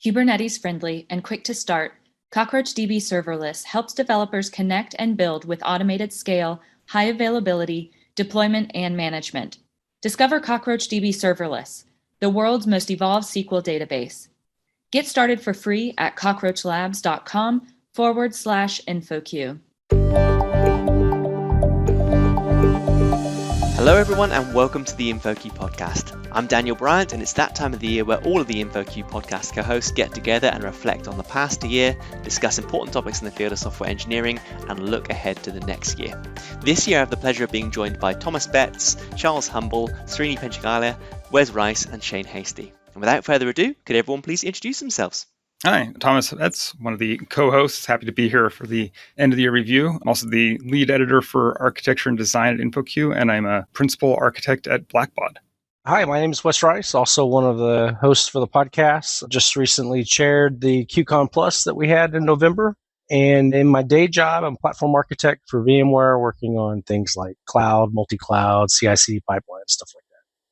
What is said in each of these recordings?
Kubernetes-friendly and quick to start, CockroachDB Serverless helps developers connect and build with automated scale, high availability, deployment, and management. Discover CockroachDB Serverless, the world's most evolved SQL database. Get started for free at cockroachlabs.com/InfoQ. Hello everyone and welcome to the InfoQ podcast. I'm Daniel Bryant and it's that time of the year where all of the InfoQ podcast co-hosts get together and reflect on the past year, discuss important topics in the field of software engineering and look ahead to the next year. This year I have the pleasure of being joined by Thomas Betts, Charles Humble, Srini Penchikala, Wes Reisz and Shane Hastie. And without further ado, could everyone please introduce themselves? Hi, Thomas Betts, one of the co-hosts. Happy to be here for the end of the year review. I'm also the lead editor for architecture and design at InfoQ, and I'm a principal architect at Blackbaud. Hi, my name is Wes Reisz, also one of the hosts for the podcast. Just recently chaired the QCon Plus that we had in November. And in my day job, I'm a platform architect for VMware, working on things like cloud, MultiCloud, CI/CD pipeline, stuff like that.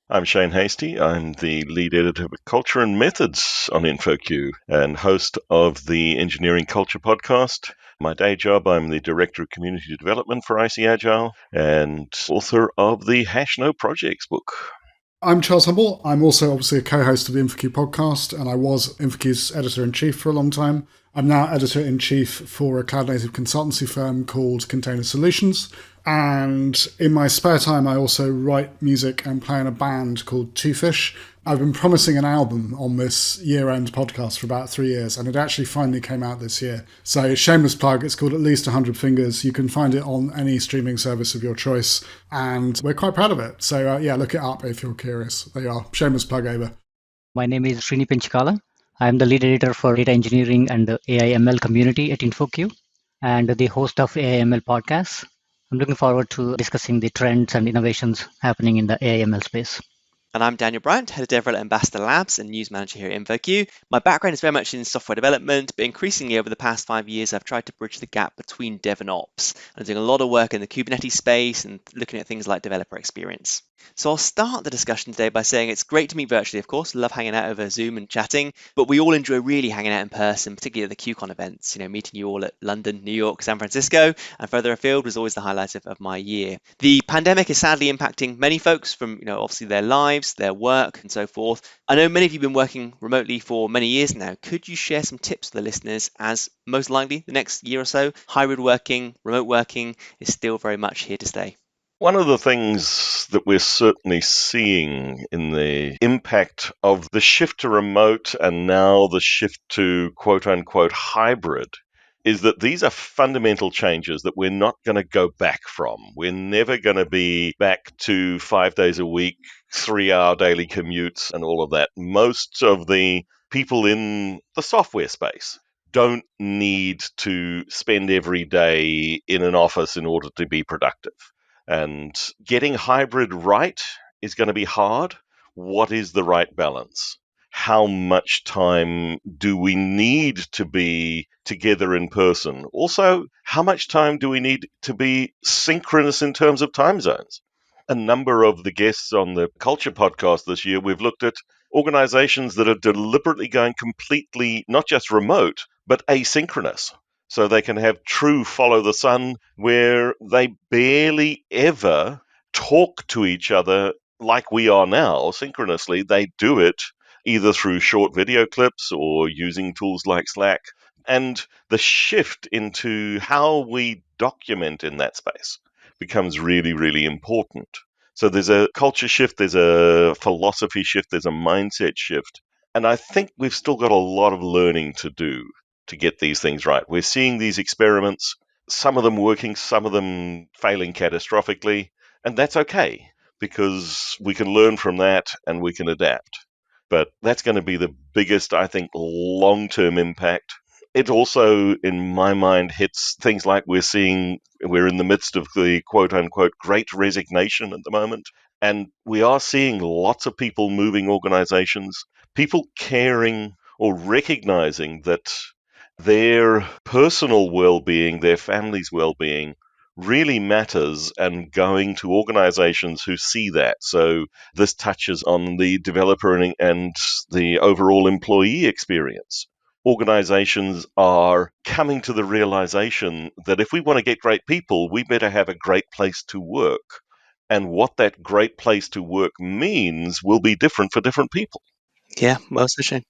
I'm Shane Hastie. I'm the lead editor of Culture and Methods on InfoQ and host of the Engineering Culture podcast. My day job, I'm the Director of Community Development for IC Agile and author of the No Projects book. I'm Charles Humble. I'm also obviously a co-host of the InfoQ podcast, and I was InfoQ's editor-in-chief for a long time. I'm now editor-in-chief for a cloud-native consultancy firm called Container Solutions. And in my spare time, I also write music and play in a band called Two Fish. I've been promising an album on this year-end podcast for about 3 years, and it actually finally came out this year. So shameless plug, it's called At Least 100 Fingers. You can find it on any streaming service of your choice, and we're quite proud of it. So look it up if you're curious. There you are. Shameless plug over. My name is Srini Penchikala. I am the lead editor for data engineering and the AI/ML community at InfoQ, and the host of AI/ML podcasts. I'm looking forward to discussing the trends and innovations happening in the AI/ML space. And I'm Daniel Bryant, Head of Dev at Ambassador Labs and News Manager here at InfoQ. My background is very much in software development, but increasingly over the past 5 years, I've tried to bridge the gap between dev and ops. I'm doing a lot of work in the Kubernetes space and looking at things like developer experience. So I'll start the discussion today by saying it's great to meet virtually, of course. Love hanging out over Zoom and chatting, but we all enjoy really hanging out in person, particularly at the QCon events. Meeting you all at London, New York, San Francisco, and further afield was always the highlight of my year. The pandemic is sadly impacting many folks from, obviously their lives, their work, and so forth. I know many of you have been working remotely for many years now. Could you share some tips for the listeners, as most likely the next year or so, hybrid working, remote working is still very much here to stay? One of the things that we're certainly seeing in the impact of the shift to remote and now the shift to quote-unquote hybrid is that these are fundamental changes that we're not going to go back from. We're never going to be back to 5 days a week, 3-hour daily commutes and all of that. Most of the people in the software space don't need to spend every day in an office in order to be productive. And getting hybrid right is going to be hard. What is the right balance? How much time do we need to be together in person? Also, how much time do we need to be synchronous in terms of time zones? A number of the guests on the Culture podcast this year, we've looked at organizations that are deliberately going completely, not just remote, but asynchronous. So they can have true follow the sun where they barely ever talk to each other like we are now synchronously. They do it either through short video clips or using tools like Slack. And the shift into how we document in that space becomes really, really important. So there's a culture shift, there's a philosophy shift, there's a mindset shift. And I think we've still got a lot of learning to do to get these things right. We're seeing these experiments, some of them working, some of them failing catastrophically, and that's okay because we can learn from that and we can adapt. But that's going to be the biggest, I think, long-term impact. It also, in my mind, hits things like we're in the midst of the quote-unquote great resignation at the moment, and we are seeing lots of people moving organizations, people caring or recognizing that their personal well-being, their family's well-being really matters and going to organizations who see that. So this touches on the developer and the overall employee experience. Organizations are coming to the realization that if we want to get great people, we better have a great place to work. And what that great place to work means will be different for different people. Yeah, well said, Shane.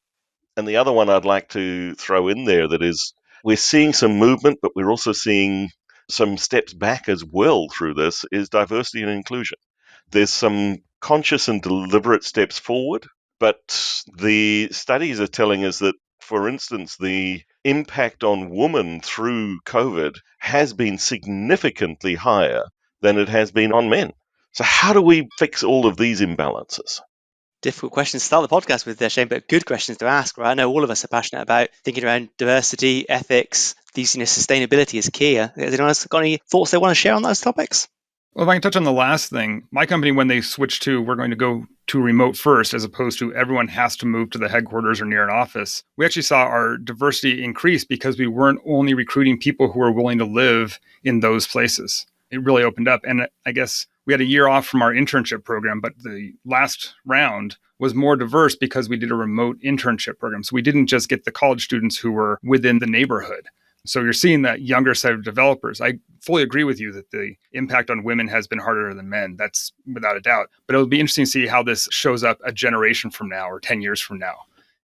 And the other one I'd like to throw in there that is, we're seeing some movement, but we're also seeing some steps back as well through this, is diversity and inclusion. There's some conscious and deliberate steps forward, but the studies are telling us that, for instance, the impact on women through COVID has been significantly higher than it has been on men. So how do we fix all of these imbalances? Difficult questions to start the podcast with there, Shane, but good questions to ask, right? I know all of us are passionate about thinking around diversity, ethics, these, sustainability is key. Has anyone else got any thoughts they want to share on those topics? Well, if I can touch on the last thing, my company, when they switched to, we're going to go to remote first, as opposed to everyone has to move to the headquarters or near an office, we actually saw our diversity increase because we weren't only recruiting people who were willing to live in those places. It really opened up. And I guess we had a year off from our internship program, but the last round was more diverse because we did a remote internship program. So we didn't just get the college students who were within the neighborhood. So you're seeing that younger set of developers. I fully agree with you that the impact on women has been harder than men. That's without a doubt. But it'll be interesting to see how this shows up a generation from now or 10 years from now.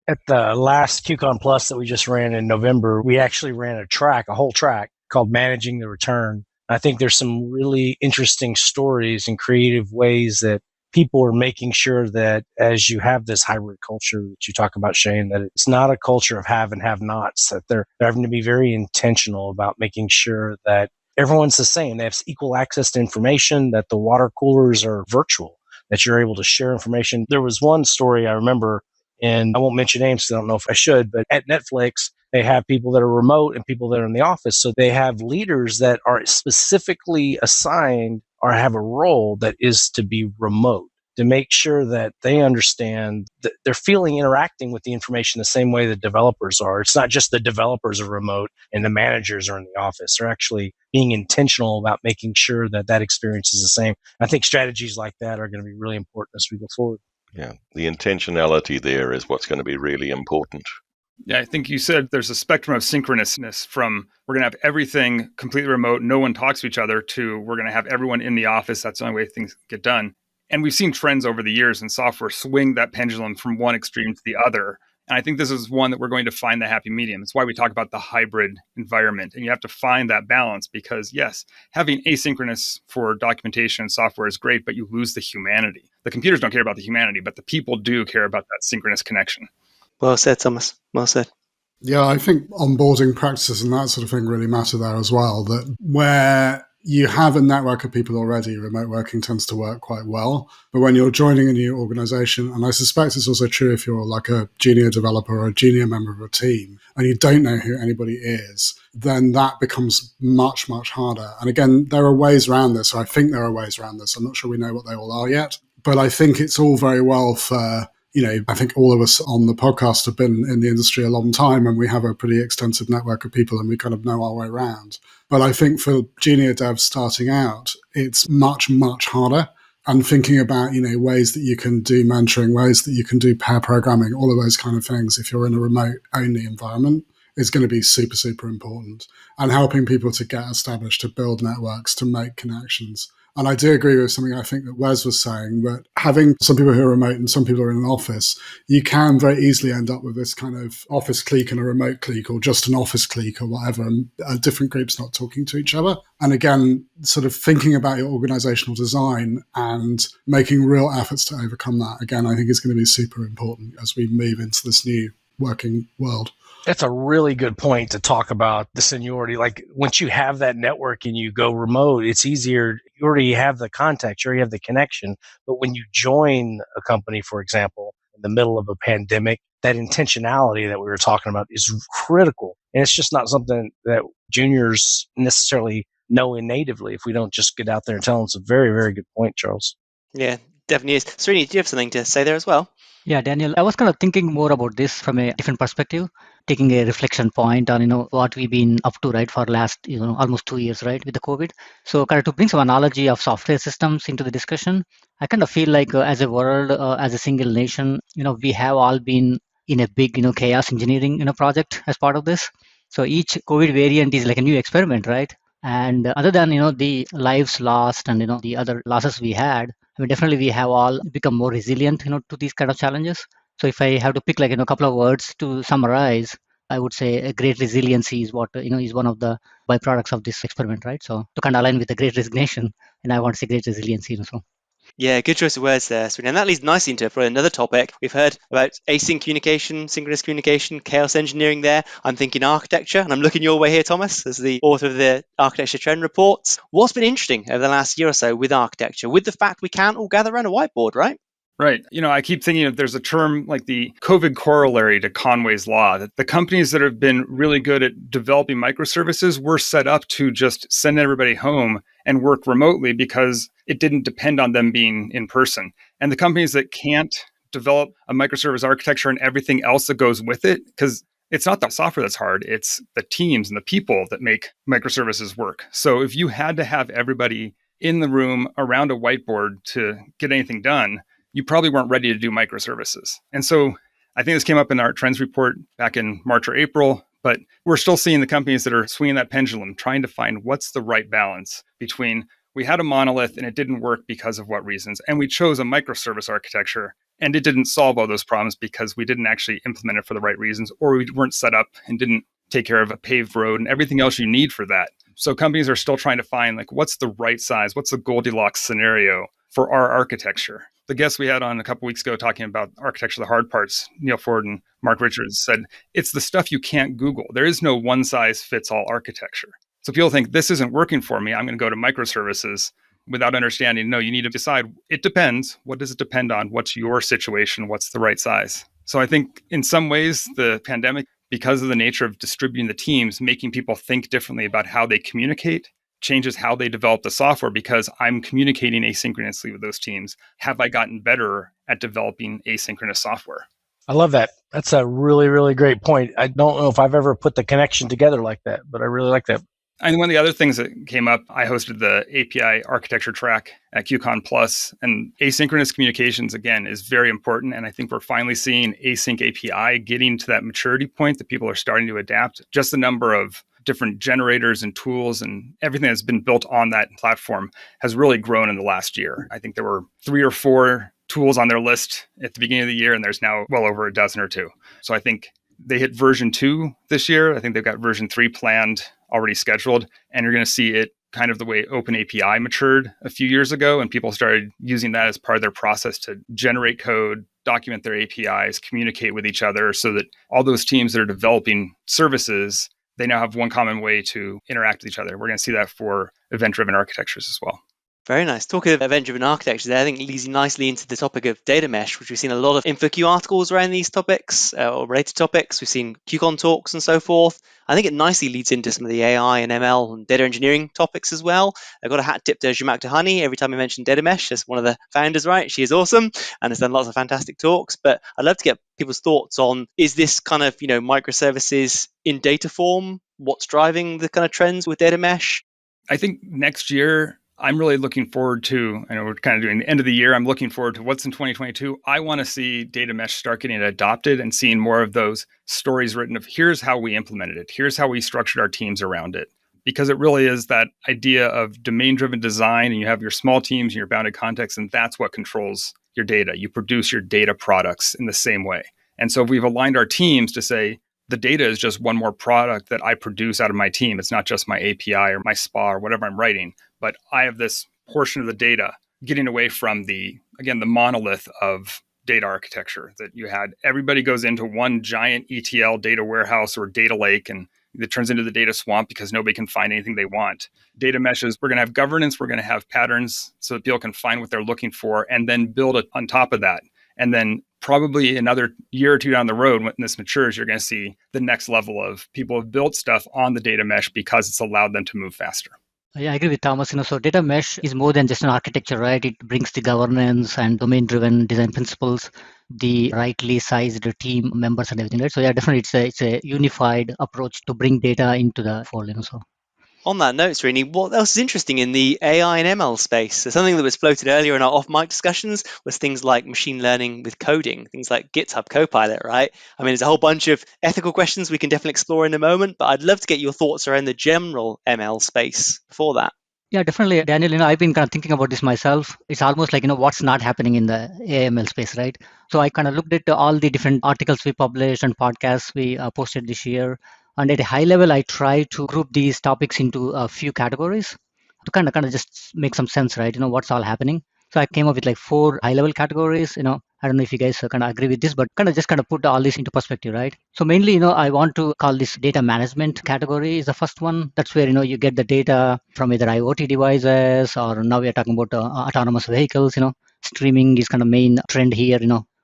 At the last QCon Plus that we just ran in November, we actually ran a whole track called Managing the Return. I think there's some really interesting stories and creative ways that people are making sure that as you have this hybrid culture that you talk about, Shane, that it's not a culture of have and have nots, that they're having to be very intentional about making sure that everyone's the same. They have equal access to information, that the water coolers are virtual, that you're able to share information. There was one story I remember, and I won't mention names because I don't know if I should, but at Netflix, they have people that are remote and people that are in the office. So they have leaders that are specifically assigned or have a role that is to be remote, to make sure that they understand that they're interacting with the information the same way the developers are. It's not just the developers are remote and the managers are in the office. They're actually being intentional about making sure that that experience is the same. I think strategies like that are going to be really important as we go forward. Yeah, the intentionality there is what's going to be really important. Yeah, I think you said there's a spectrum of synchronousness from we're going to have everything completely remote, no one talks to each other, to we're going to have everyone in the office. That's the only way things get done. And we've seen trends over the years in software swing that pendulum from one extreme to the other. And I think this is one that we're going to find the happy medium. It's why we talk about the hybrid environment. And you have to find that balance because, yes, having asynchronous for documentation and software is great, but you lose the humanity. The computers don't care about the humanity, but the people do care about that synchronous connection. Well said, Thomas. Well said. Yeah, I think onboarding practices and that sort of thing really matter there as well. That where you have a network of people already, remote working tends to work quite well. But when you're joining a new organization, and I suspect it's also true if you're like a junior developer or a junior member of a team, and you don't know who anybody is, then that becomes much, much harder. And again, there are ways around this, or I think there are ways around this. I'm not sure we know what they all are yet. But I think it's all very well for, I think all of us on the podcast have been in the industry a long time and we have a pretty extensive network of people and we kind of know our way around. But I think for junior devs starting out, it's much, much harder. And thinking about, ways that you can do mentoring, ways that you can do pair programming, all of those kind of things, if you're in a remote-only environment, is going to be super, super important. And helping people to get established, to build networks, to make connections. And I do agree with something I think that Wes was saying, that having some people who are remote and some people are in an office, you can very easily end up with this kind of office clique and a remote clique, or just an office clique or whatever, and different groups not talking to each other. And again, sort of thinking about your organizational design and making real efforts to overcome that, again, I think is going to be super important as we move into this new working world. That's a really good point to talk about the seniority. Like once you have that network and you go remote, it's easier. You already have the contact, you already have the connection. But when you join a company, for example, in the middle of a pandemic, that intentionality that we were talking about is critical. And it's just not something that juniors necessarily know natively if we don't just get out there and tell them. It's a very, very good point, Charles. Yeah, definitely is. Srini, do you have something to say there as well? Yeah, Daniel, I was kind of thinking more about this from a different perspective, taking a reflection point on, what we've been up to, right, for last, almost 2 years, right, with the COVID. So kind of to bring some analogy of software systems into the discussion, I kind of feel like as a world, as a single nation, we have all been in a big, chaos engineering, project as part of this. So each COVID variant is like a new experiment, right? And other than, the lives lost and, the other losses we had, I mean, definitely we have all become more resilient, to these kind of challenges. So if I have to pick like, a couple of words to summarize, I would say a great resiliency is what, is one of the byproducts of this experiment, right? So to kind of align with the great resignation, and I want to say great resiliency, so. Yeah, good choice of words there, Srini. And that leads nicely into another topic. We've heard about async communication, synchronous communication, chaos engineering there. I'm thinking architecture, and I'm looking your way here, Thomas, as the author of the Architecture Trend Reports. What's been interesting over the last year or so with architecture, with the fact we can't all gather around a whiteboard, right? Right. I keep thinking of there's a term like the COVID corollary to Conway's Law, that the companies that have been really good at developing microservices were set up to just send everybody home and work remotely because it didn't depend on them being in person. And the companies that can't develop a microservice architecture and everything else that goes with it, because it's not the software that's hard, it's the teams and the people that make microservices work. So if you had to have everybody in the room around a whiteboard to get anything done, you probably weren't ready to do microservices. And so I think this came up in our trends report back in March or April, but we're still seeing the companies that are swinging that pendulum, trying to find what's the right balance between we had a monolith and it didn't work because of what reasons, and we chose a microservice architecture and it didn't solve all those problems because we didn't actually implement it for the right reasons, or we weren't set up and didn't take care of a paved road and everything else you need for that. So companies are still trying to find like what's the right size, what's the Goldilocks scenario for our architecture. The guests we had on a couple weeks ago talking about architecture, the hard parts, Neil Ford and Mark Richards, said it's the stuff you can't Google. There is no one size fits all architecture. So people think this isn't working for me, I'm going to go to microservices without understanding, no, you need to decide. It depends. What does it depend on? What's your situation? What's the right size? So I think in some ways, the pandemic, because of the nature of distributing the teams, making people think differently about how they communicate, changes how they develop the software because I'm communicating asynchronously with those teams. Have I gotten better at developing asynchronous software? I love that. That's a really, really great point. I don't know if I've ever put the connection together like that, but I really like that. And one of the other things that came up, I hosted the API architecture track at QCon Plus, and asynchronous communications, again, is very important. And I think we're finally seeing async API getting to that maturity point that people are starting to adapt. Just the number of different generators and tools and everything that's been built on that platform has really grown in the last year. I think there were 3 or 4 tools on their list at the beginning of the year, and there's now well over a dozen or 2. So I think they hit version 2 this year. I think they've got version 3 planned, already scheduled, and you're going to see it kind of the way OpenAPI matured a few years ago, and people started using that as part of their process to generate code, document their APIs, communicate with each other, so that all those teams that are developing services, they now have one common way to interact with each other. We're going to see that for event-driven architectures as well. Very nice. Talking of event-driven architecture there, I think leads nicely into the topic of data mesh, which we've seen a lot of InfoQ articles around these topics or related topics. We've seen QCon talks and so forth. I think it nicely leads into some of the AI and ML and data engineering topics as well. I've got a hat tip to Zhamak Tahani every time I mention data mesh as one of the founders, right? She is awesome and has done lots of fantastic talks. But I'd love to get people's thoughts on, is this kind of, microservices in data form? What's driving the kind of trends with data mesh? I think next year, I'm really looking forward to, I know we're kind of doing the end of the year, I'm looking forward to what's in 2022. I want to see data mesh start getting adopted and seeing more of those stories written of here's how we implemented it. Here's how we structured our teams around it. Because it really is that idea of domain-driven design, and you have your small teams and your bounded context, and that's what controls your data. You produce your data products in the same way. And so we've aligned our teams to say, the data is just one more product that I produce out of my team. It's not just my API or my SPA or whatever I'm writing, but I have this portion of the data, getting away from the monolith of data architecture that you had. Everybody goes into one giant ETL data warehouse or data lake, and it turns into the data swamp because nobody can find anything they want. Data meshes, we're going to have governance, we're going to have patterns so that people can find what they're looking for and then build it on top of that. And then probably another year or 2 down the road, when this matures, you're going to see the next level of people have built stuff on the data mesh because it's allowed them to move faster. Yeah, I agree with Thomas. So data mesh is more than just an architecture, right? It brings the governance and domain-driven design principles. the rightly sized team members and everything, right? So yeah, definitely it's a unified approach to bring data into the fold, so. On that note, Srini, what else is interesting in the AI and ML space? So something that was floated earlier in our off-mic discussions was things like machine learning with coding, things like Github Copilot, right? I mean, there's a whole bunch of ethical questions we can definitely explore in a moment, but I'd love to get your thoughts around the general ML space before that. Yeah, definitely, Daniel. I've been kind of thinking about this myself. It's almost like, what's not happening in the AML space, right? So I kind of looked at all the different articles we published and podcasts we posted this year. And at a high level, I try to group these topics into a few categories to kind of just make some sense, right? What's all happening. So I came up with like 4 high-level categories. I don't know if you guys kind of agree with this, but kind of put all this into perspective, right? So mainly, I want to call this data management category is the first one. That's where, you get the data from either IoT devices, or now we are talking about autonomous vehicles. Streaming is kind of main trend here.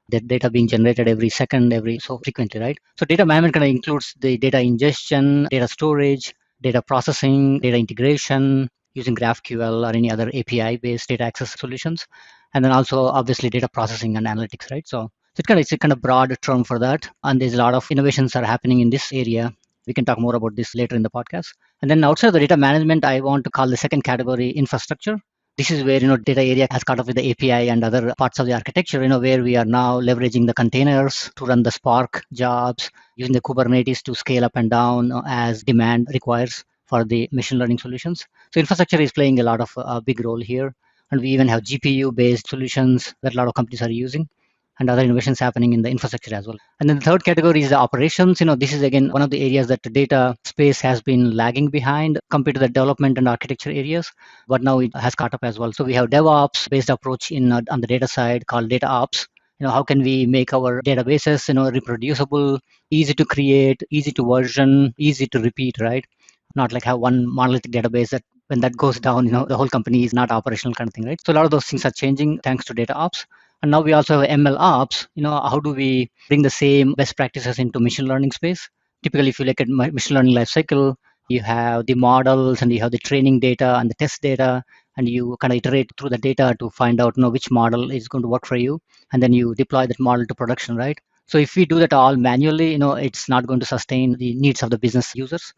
The data being generated every second, every so frequently, right? So data management kind of includes the data ingestion, data storage, data processing, data integration using GraphQL or any other API-based data access solutions, and then also obviously data processing and analytics, right? So it's a kind of broad term for that, and there's a lot of innovations are happening in this area. We can talk more about this later in the podcast. And then outside of the data management, I want to call the second category infrastructure. This is where data area has caught up with the API and other parts of the architecture. Where we are now leveraging the containers to run the Spark jobs, using the Kubernetes to scale up and down as demand requires for the machine learning solutions. So infrastructure is playing a lot of a big role here, and we even have GPU-based solutions that a lot of companies are using, and other innovations happening in the infrastructure as well. And then the third category is the operations. This is again one of the areas that the data space has been lagging behind compared to the development and architecture areas, but now it has caught up as well. So we have DevOps based approach on the data side called data ops. How can we make our databases reproducible, easy to create, easy to version, easy to repeat, right? Not like have one monolithic database that when that goes down, the whole company is not operational kind of thing, right? So a lot of those things are changing thanks to data ops. And now we also have ML ops. How do we bring the same best practices into machine learning space? Typically, if you look at machine learning lifecycle, you have the models and you have the training data and the test data, and you kind of iterate through the data to find out which model is going to work for you, and then you deploy that model to production, right? So if we do that all manually, it's not going to sustain the needs of the business users.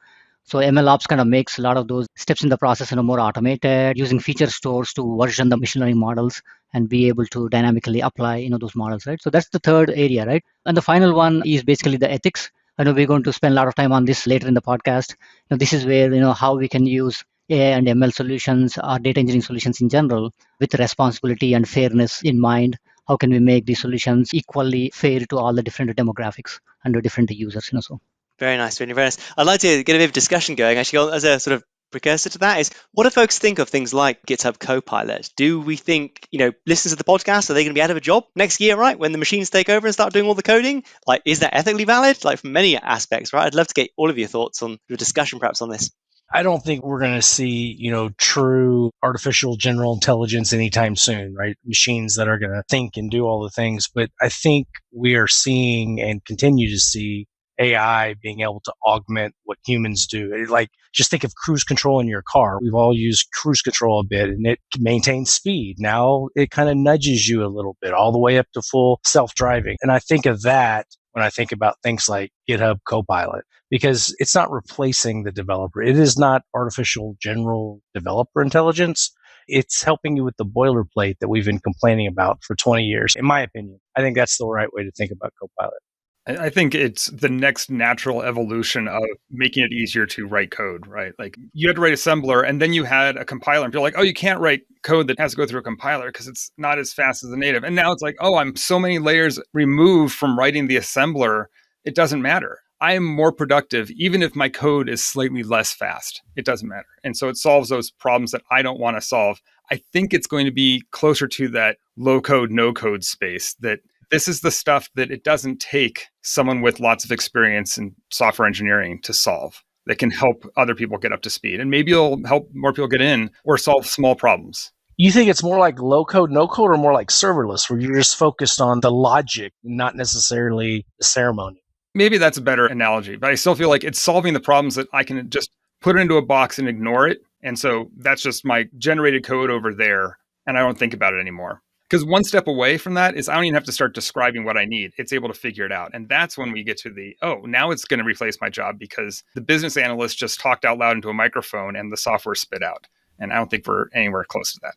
So ML ops kind of makes a lot of those steps in the process more automated, using feature stores to version the machine learning models and be able to dynamically apply those models, right? So that's the third area, right? And the final one is basically the ethics. I know we're going to spend a lot of time on this later in the podcast. This is where how we can use AI and ML solutions or data engineering solutions in general with responsibility and fairness in mind. How can we make these solutions equally fair to all the different demographics and the different users? So. Very nice, really very nice. I'd like to get a bit of discussion going, actually, as a sort of precursor to that is, what do folks think of things like GitHub Copilot? Do we think, listeners of the podcast, are they going to be out of a job next year, right? When the machines take over and start doing all the coding? Like, is that ethically valid? Like, from many aspects, right? I'd love to get all of your thoughts on your discussion perhaps on this. I don't think we're going to see, true artificial general intelligence anytime soon, right? Machines that are going to think and do all the things. But I think we are seeing and continue to see AI being able to augment what humans do. Like, just think of cruise control in your car. We've all used cruise control a bit, and it maintains speed. Now it kind of nudges you a little bit all the way up to full self-driving. And I think of that when I think about things like GitHub Copilot, because it's not replacing the developer. It is not artificial general developer intelligence. It's helping you with the boilerplate that we've been complaining about for 20 years. In my opinion, I think that's the right way to think about Copilot. I think it's the next natural evolution of making it easier to write code, right? Like, you had to write assembler and then you had a compiler, and you're like, oh, you can't write code that has to go through a compiler because it's not as fast as the native. And now it's like, oh, I'm so many layers removed from writing the assembler, it doesn't matter. I am more productive, even if my code is slightly less fast. It doesn't matter. And so it solves those problems that I don't want to solve. I think it's going to be closer to that low code, no code space, that this is the stuff that it doesn't take someone with lots of experience in software engineering to solve, that can help other people get up to speed. And maybe it'll help more people get in or solve small problems. You think it's more like low code, no code, or more like serverless, where you're just focused on the logic, not necessarily the ceremony? Maybe that's a better analogy, but I still feel like it's solving the problems that I can just put it into a box and ignore it. And so that's just my generated code over there, and I don't think about it anymore. Because one step away from that is I don't even have to start describing what I need. It's able to figure it out. And that's when we get to now it's going to replace my job because the business analyst just talked out loud into a microphone and the software spit out. And I don't think we're anywhere close to that.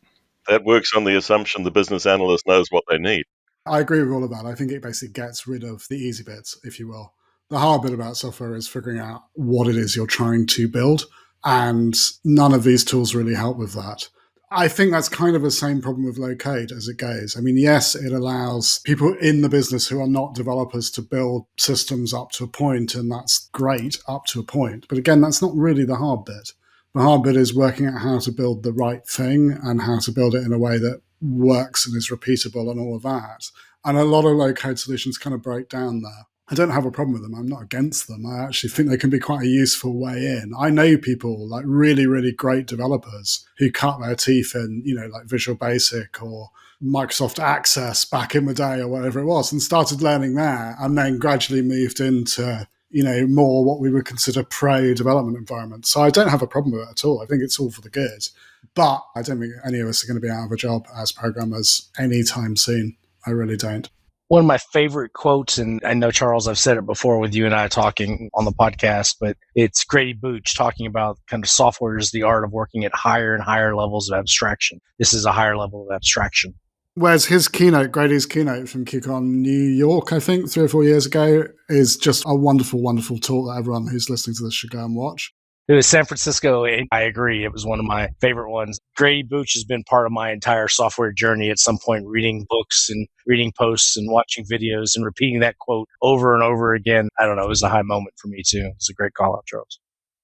That works on the assumption the business analyst knows what they need. I agree with all of that. I think it basically gets rid of the easy bits, if you will. The hard bit about software is figuring out what it is you're trying to build. And none of these tools really help with that. I think that's kind of the same problem with low code as it goes. I mean, yes, it allows people in the business who are not developers to build systems up to a point, and that's great up to a point. But again, that's not really the hard bit. The hard bit is working out how to build the right thing and how to build it in a way that works and is repeatable and all of that. And a lot of low code solutions kind of break down there. I don't have a problem with them. I'm not against them. I actually think they can be quite a useful way in. I know people like really, really great developers who cut their teeth in, like Visual Basic or Microsoft Access back in the day or whatever it was, and started learning there and then gradually moved into, more what we would consider pro development environments. So I don't have a problem with it at all. I think it's all for the good. But I don't think any of us are going to be out of a job as programmers anytime soon. I really don't. One of my favorite quotes, and I know, Charles, I've said it before with you and I talking on the podcast, but it's Grady Booch talking about kind of software is the art of working at higher and higher levels of abstraction. This is a higher level of abstraction. Whereas his keynote, Grady's keynote from QCon New York, I think, 3 or 4 years ago, is just a wonderful, wonderful talk that everyone who's listening to this should go and watch. It was San Francisco. I agree. It was one of my favorite ones. Grady Booch has been part of my entire software journey at some point, reading books and reading posts and watching videos and repeating that quote over and over again. I don't know. It was a high moment for me, too. It's a great call out, Charles.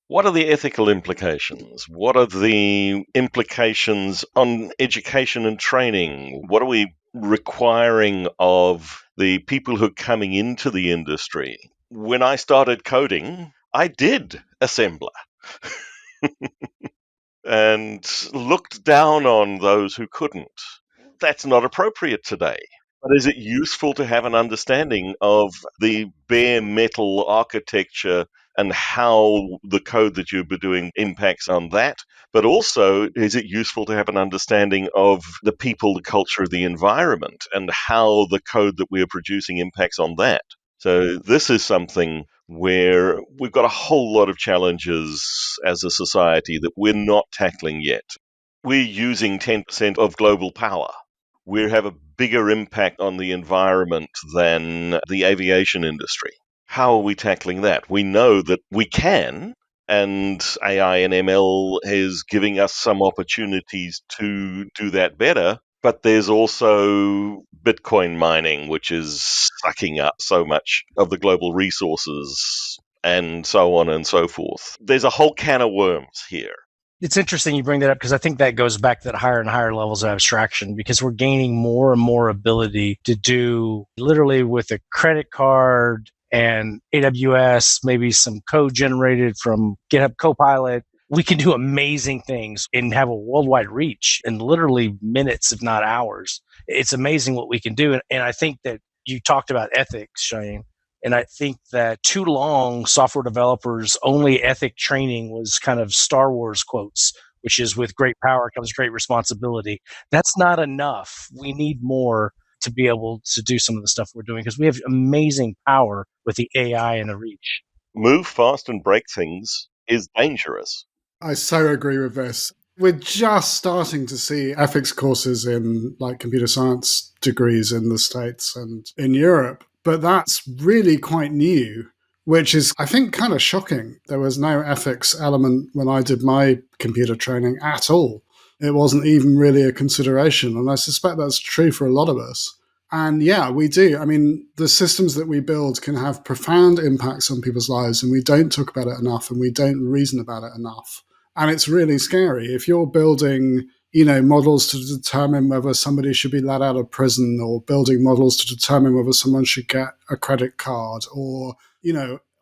What are the ethical implications? What are the implications on education and training? What are we requiring of the people who are coming into the industry? When I started coding, I did assembler. And looked down on those who couldn't. That's not appropriate today. But is it useful to have an understanding of the bare metal architecture and how the code that you'll be doing impacts on that? But also, is it useful to have an understanding of the people, the culture, the environment, and how the code that we are producing impacts on that? So this is something where we've got a whole lot of challenges as a society that we're not tackling yet. We're using 10% of global power. We have a bigger impact on the environment than the aviation industry. How are we tackling that? We know that we can, and AI and ML is giving us some opportunities to do that better. But there's also Bitcoin mining, which is sucking up so much of the global resources and so on and so forth. There's a whole can of worms here. It's interesting you bring that up because I think that goes back to that higher and higher levels of abstraction because we're gaining more and more ability to do literally with a credit card and AWS, maybe some code generated from GitHub Copilot. We can do amazing things and have a worldwide reach in literally minutes, if not hours. It's amazing what we can do. And I think that you talked about ethics, Shane. And I think that too long, software developers' only ethic training was kind of Star Wars quotes, which is with great power comes great responsibility. That's not enough. We need more to be able to do some of the stuff we're doing because we have amazing power with the AI and the reach. Move fast and break things is dangerous. I so agree with this. We're just starting to see ethics courses in like computer science degrees in the States and in Europe, but that's really quite new, which is, I think, kind of shocking. There was no ethics element when I did my computer training at all. It wasn't even really a consideration, and I suspect that's true for a lot of us. And yeah, we do. I mean, the systems that we build can have profound impacts on people's lives, and we don't talk about it enough, and we don't reason about it enough. And it's really scary. If you're building, models to determine whether somebody should be let out of prison or building models to determine whether someone should get a credit card or,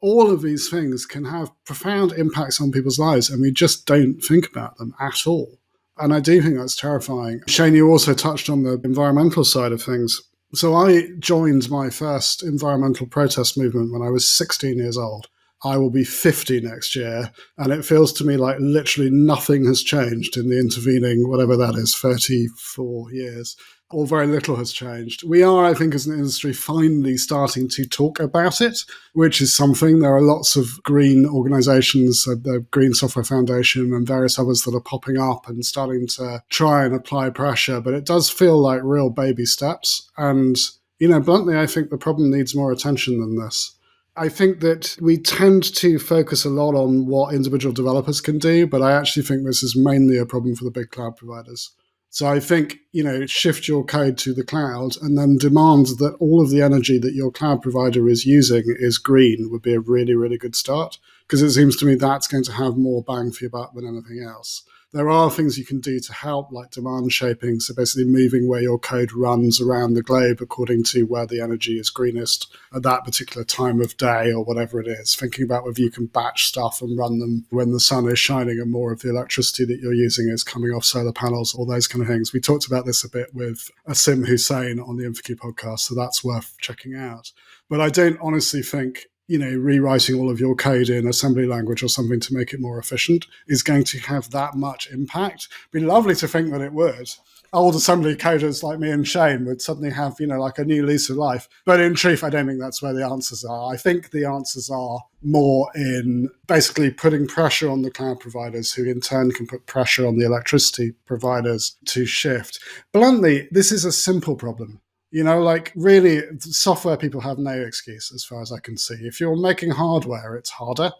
all of these things can have profound impacts on people's lives. And we just don't think about them at all. And I do think that's terrifying. Shane, you also touched on the environmental side of things. So I joined my first environmental protest movement when I was 16 years old. I will be 50 next year, and it feels to me like literally nothing has changed in the intervening, whatever that is, 34 years. or very little has changed. We are, I think, as an industry, finally starting to talk about it, which is something. There are lots of green organizations, the Green Software Foundation and various others that are popping up and starting to try and apply pressure, but it does feel like real baby steps. And, bluntly, I think the problem needs more attention than this. I think that we tend to focus a lot on what individual developers can do, but I actually think this is mainly a problem for the big cloud providers. So I think, shift your code to the cloud and then demand that all of the energy that your cloud provider is using is green would be a really, really good start, because it seems to me that's going to have more bang for your buck than anything else. There are things you can do to help, like demand shaping, so basically moving where your code runs around the globe according to where the energy is greenest at that particular time of day or whatever it is. Thinking about whether you can batch stuff and run them when the sun is shining and more of the electricity that you're using is coming off solar panels, all those kind of things. We talked about this a bit with Asim Hussain on the InfoQ podcast, so that's worth checking out. But I don't honestly think rewriting all of your code in assembly language or something to make it more efficient is going to have that much impact. It'd be lovely to think that it would. Old assembly coders like me and Shane would suddenly have, like a new lease of life. But in truth, I don't think that's where the answers are. I think the answers are more in basically putting pressure on the cloud providers, who in turn can put pressure on the electricity providers to shift. Bluntly, this is a simple problem. Really, software people have no excuse as far as I can see. If you're making hardware, it's harder.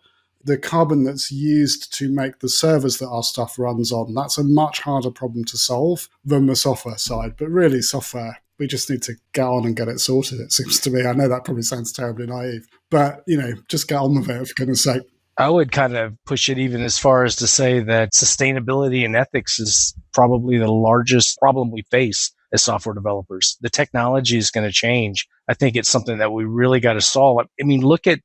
The carbon that's used to make the servers that our stuff runs on, that's a much harder problem to solve than the software side. But really, software, we just need to get on and get it sorted, it seems to me. I know that probably sounds terribly naive, but, just get on with it, for goodness sake. I would kind of push it even as far as to say that sustainability and ethics is probably the largest problem we face as software developers. The technology is going to change. I think it's something that we really got to solve. I mean, look at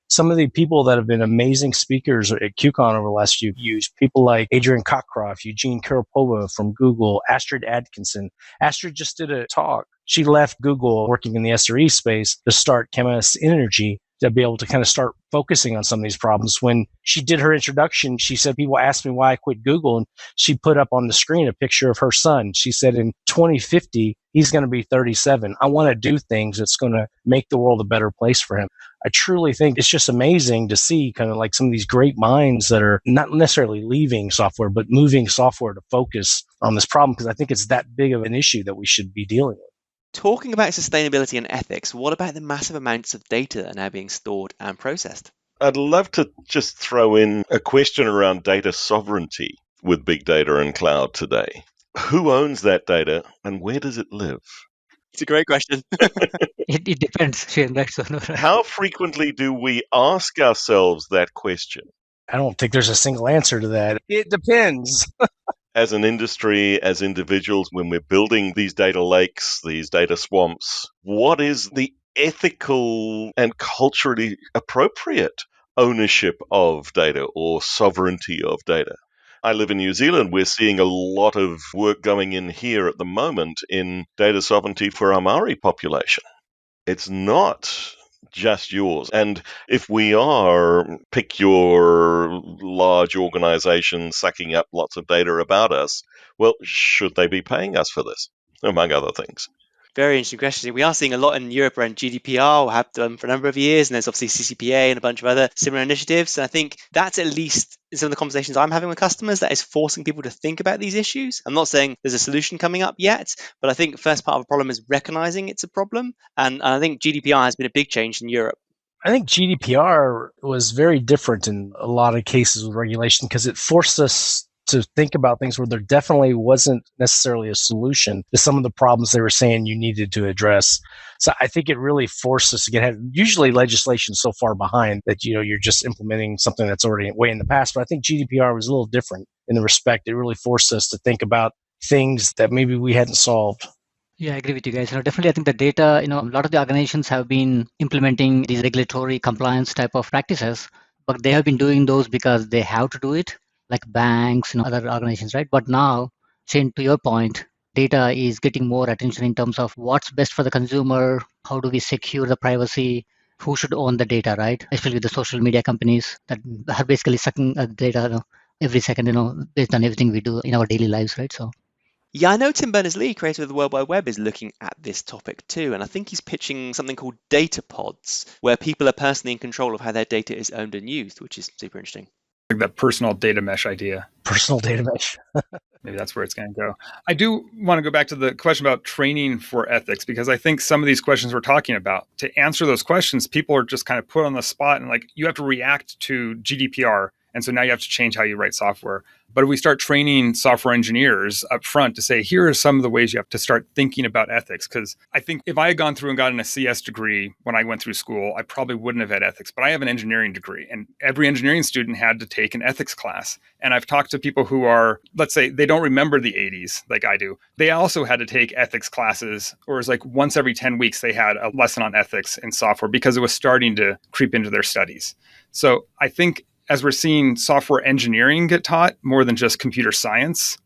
some of the people that have been amazing speakers at QCon over the last few years. People like Adrian Cockcroft, Eugene Karapova from Google, Astrid Atkinson. Astrid just did a talk. She left Google working in the SRE space to start Chemist Energy, to be able to kind of start focusing on some of these problems. When she did her introduction, she said, people asked me why I quit Google, and she put up on the screen a picture of her son. She said, in 2050, he's going to be 37. I want to do things that's going to make the world a better place for him. I truly think it's just amazing to see kind of like some of these great minds that are not necessarily leaving software, but moving software to focus on this problem, because I think it's that big of an issue that we should be dealing with. Talking about sustainability and ethics, what about the massive amounts of data that are now being stored and processed? I'd love to just throw in a question around data sovereignty with big data and cloud today. Who owns that data and where does it live? It's a great question. It depends, Shane, right? So, no, right. How frequently do we ask ourselves that question? I don't think there's a single answer to that. It depends. As an industry, as individuals, when we're building these data lakes, these data swamps, what is the ethical and culturally appropriate ownership of data or sovereignty of data? I live in New Zealand. We're seeing a lot of work going in here at the moment in data sovereignty for our Maori population. It's not just yours. And if we are, pick your large organization sucking up lots of data about us, well, should they be paying us for this, among other things? Very interesting question. We are seeing a lot in Europe around GDPR, or have done for a number of years, and there's obviously CCPA and a bunch of other similar initiatives. And I think that's at least in some of the conversations I'm having with customers, that is forcing people to think about these issues. I'm not saying there's a solution coming up yet, but I think the first part of the problem is recognizing it's a problem. And I think GDPR has been a big change in Europe. I think GDPR was very different in a lot of cases with regulation, because it forced us to think about things where there definitely wasn't necessarily a solution to some of the problems they were saying you needed to address. So I think it really forced us to get ahead. Usually legislation is so far behind that, you're just implementing something that's already way in the past. But I think GDPR was a little different in the respect it really forced us to think about things that maybe we hadn't solved. Yeah, I agree with you guys. Definitely, I think the data, a lot of the organizations have been implementing these regulatory compliance type of practices, but they have been doing those because they have to do it, like banks, other organizations, right? But now, Shane, to your point, data is getting more attention in terms of what's best for the consumer, how do we secure the privacy, who should own the data, right? Especially with the social media companies that are basically sucking data every second, based on everything we do in our daily lives, right? So Yeah, I know Tim Berners-Lee, creator of the World Wide Web, is looking at this topic too, and I think he's pitching something called data pods, where people are personally in control of how their data is owned and used, which is super interesting. Like that personal data mesh idea. Personal data mesh. Maybe that's where it's going to go. I do want to go back to the question about training for ethics, because I think some of these questions we're talking about, to answer those questions, people are just kind of put on the spot and like, you have to react to GDPR. And so now you have to change how you write software. But if we start training software engineers up front to say, here are some of the ways you have to start thinking about ethics. Because I think if I had gone through and gotten a CS degree when I went through school, I probably wouldn't have had ethics. But I have an engineering degree, and every engineering student had to take an ethics class. And I've talked to people who are, let's say, they don't remember the 80s like I do. They also had to take ethics classes, or it was like once every 10 weeks, they had a lesson on ethics in software because it was starting to creep into their studies. So I think as we're seeing software engineering get taught more than just computer science,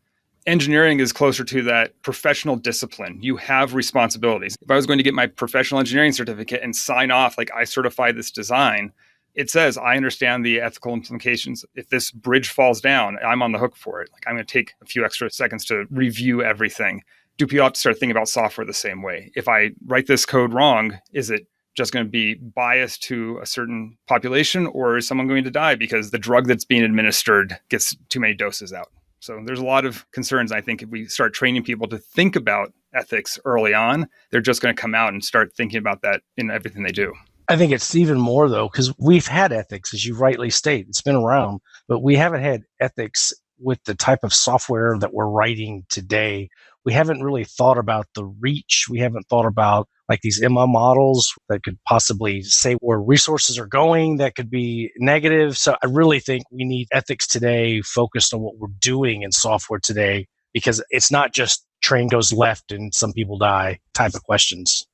engineering is closer to that professional discipline. You have responsibilities. If I was going to get my professional engineering certificate and sign off, like I certify this design, it says, I understand the ethical implications. If this bridge falls down, I'm on the hook for it. Like I'm going to take a few extra seconds to review everything. Do people have to start thinking about software the same way? If I write this code wrong, is it just going to be biased to a certain population, or is someone going to die because the drug that's being administered gets too many doses out? So there's a lot of concerns. I think if we start training people to think about ethics early on, they're just going to come out and start thinking about that in everything they do. I think it's even more, though, because we've had ethics, as you rightly state. It's been around, but we haven't had ethics with the type of software that we're writing today. We haven't really thought about the reach. We haven't thought about like these ML models that could possibly say where resources are going that could be negative. So I really think we need ethics today focused on what we're doing in software today, because it's not just train goes left and some people die type of questions.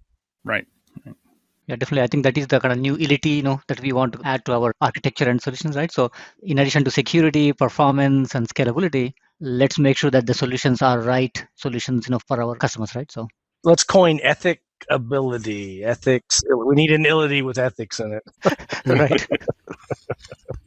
Right. Yeah, definitely. I think that is the kind of new utility, that we want to add to our architecture and solutions, right? So in addition to security, performance, and scalability, let's make sure that the solutions are right solutions, for our customers, right? So let's coin ethics. We need an ility with ethics in it. right.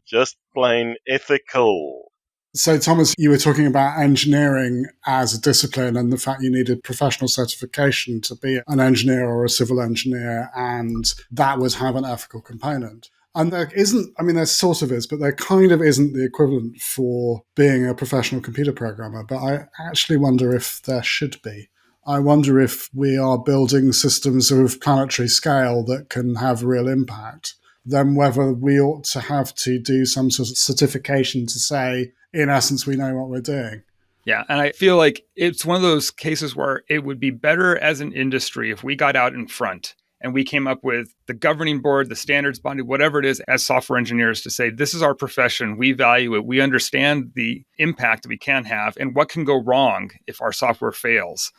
Just plain ethical. So, Thomas, you were talking about engineering as a discipline and the fact you needed professional certification to be an engineer or a civil engineer, and that would have an ethical component. And there isn't, there sort of is, but there kind of isn't the equivalent for being a professional computer programmer. But I actually wonder if there should be. I wonder if we are building systems of planetary scale that can have real impact, then whether we ought to have to do some sort of certification to say, in essence, we know what we're doing. Yeah, and I feel like it's one of those cases where it would be better as an industry if we got out in front and we came up with the governing board, the standards body, whatever it is, as software engineers to say, this is our profession, we value it, we understand the impact that we can have and what can go wrong if our software fails,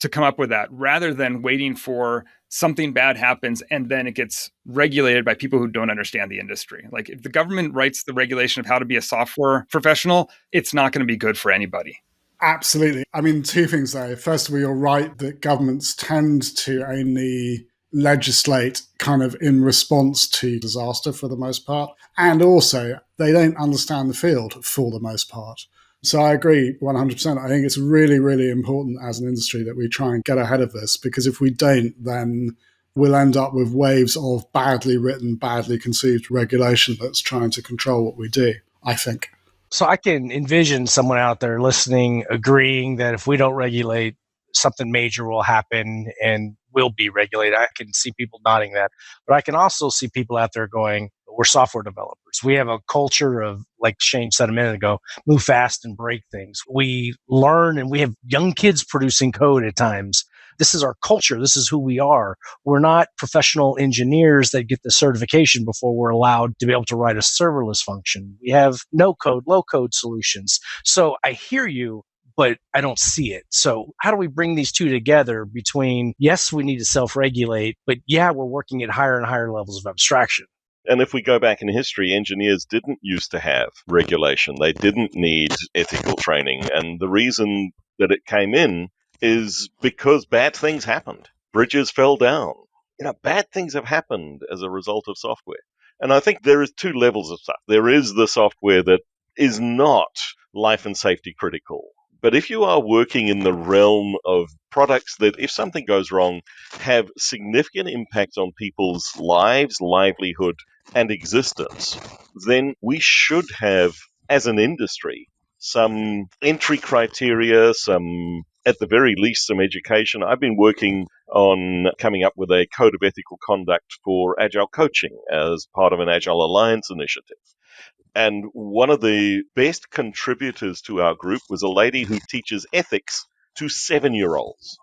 to come up with that, rather than waiting for something bad happens and then it gets regulated by people who don't understand the industry. Like if the government writes the regulation of how to be a software professional, it's not going to be good for anybody. Absolutely. Two things though. First of all, you're right that governments tend to only legislate kind of in response to disaster for the most part. And also, they don't understand the field for the most part. So I agree 100%. I think it's really, really important as an industry that we try and get ahead of this, because if we don't, then we'll end up with waves of badly written, badly conceived regulation that's trying to control what we do, I think. So I can envision someone out there listening, agreeing that if we don't regulate, something major will happen and will be regulated. I can see people nodding that. But I can also see people out there going, we're software developers. We have a culture of, like Shane said a minute ago, move fast and break things. We learn, and we have young kids producing code at times. This is our culture. This is who we are. We're not professional engineers that get the certification before we're allowed to be able to write a serverless function. We have no code, low code solutions. So I hear you, but I don't see it. So how do we bring these two together between, yes, we need to self-regulate, but yeah, we're working at higher and higher levels of abstraction? And if we go back in history, engineers didn't used to have regulation. They didn't need ethical training. And the reason that it came in is because bad things happened. Bridges fell down. Bad things have happened as a result of software. And I think there is two levels of stuff. There is the software that is not life and safety critical, But if you are working in the realm of products that, if something goes wrong, have significant impact on people's lives, livelihood, and existence, then we should have, as an industry, some entry criteria, at the very least, some education. I've been working on coming up with a code of ethical conduct for agile coaching as part of an Agile Alliance initiative. And one of the best contributors to our group was a lady who teaches ethics to 7-year-olds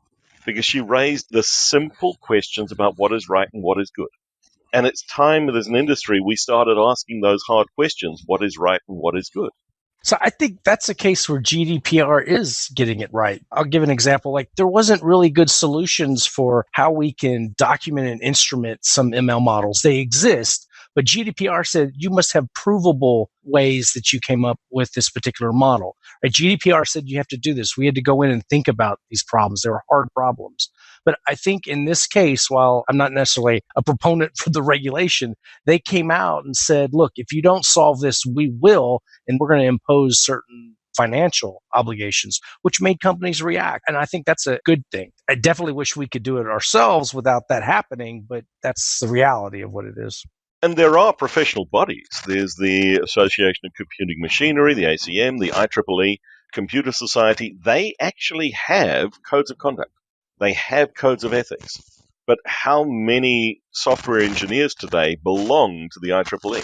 because she raised the simple questions about what is right and what is good. And it's time that as an industry, we started asking those hard questions. What is right and what is good? So I think that's a case where GDPR is getting it right. I'll give an example. Like there wasn't really good solutions for how we can document and instrument some ML models. They exist, but GDPR said you must have provable ways that you came up with this particular model. Right? GDPR said you have to do this. We had to go in and think about these problems. They were hard problems. But I think in this case, while I'm not necessarily a proponent for the regulation, they came out and said, look, if you don't solve this, we will, and we're going to impose certain financial obligations, which made companies react. And I think that's a good thing. I definitely wish we could do it ourselves without that happening, but that's the reality of what it is. And there are professional bodies. There's the Association of Computing Machinery, the ACM, the IEEE, Computer Society. They actually have codes of conduct. They have codes of ethics. But how many software engineers today belong to the IEEE?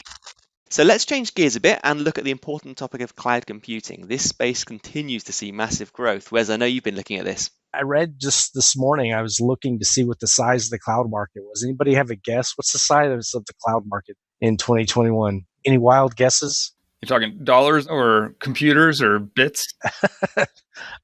So let's change gears a bit and look at the important topic of cloud computing. This space continues to see massive growth. Wes, I know you've been looking at this. I read just this morning, I was looking to see what the size of the cloud market was. Anybody have a guess? What's the size of the cloud market in 2021? Any wild guesses? You're talking dollars or computers or bits?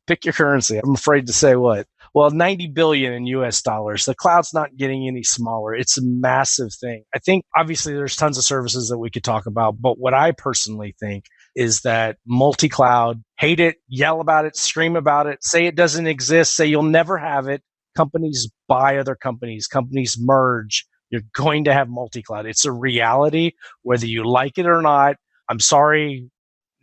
Pick your currency. I'm afraid to say what. Well, 90 billion in US dollars. The cloud's not getting any smaller. It's a massive thing. I think obviously there's tons of services that we could talk about, but what I personally think is that multi-cloud, hate it, yell about it, scream about it, say it doesn't exist, say you'll never have it. Companies buy other companies, companies merge. You're going to have multi-cloud. It's a reality, whether you like it or not. I'm sorry,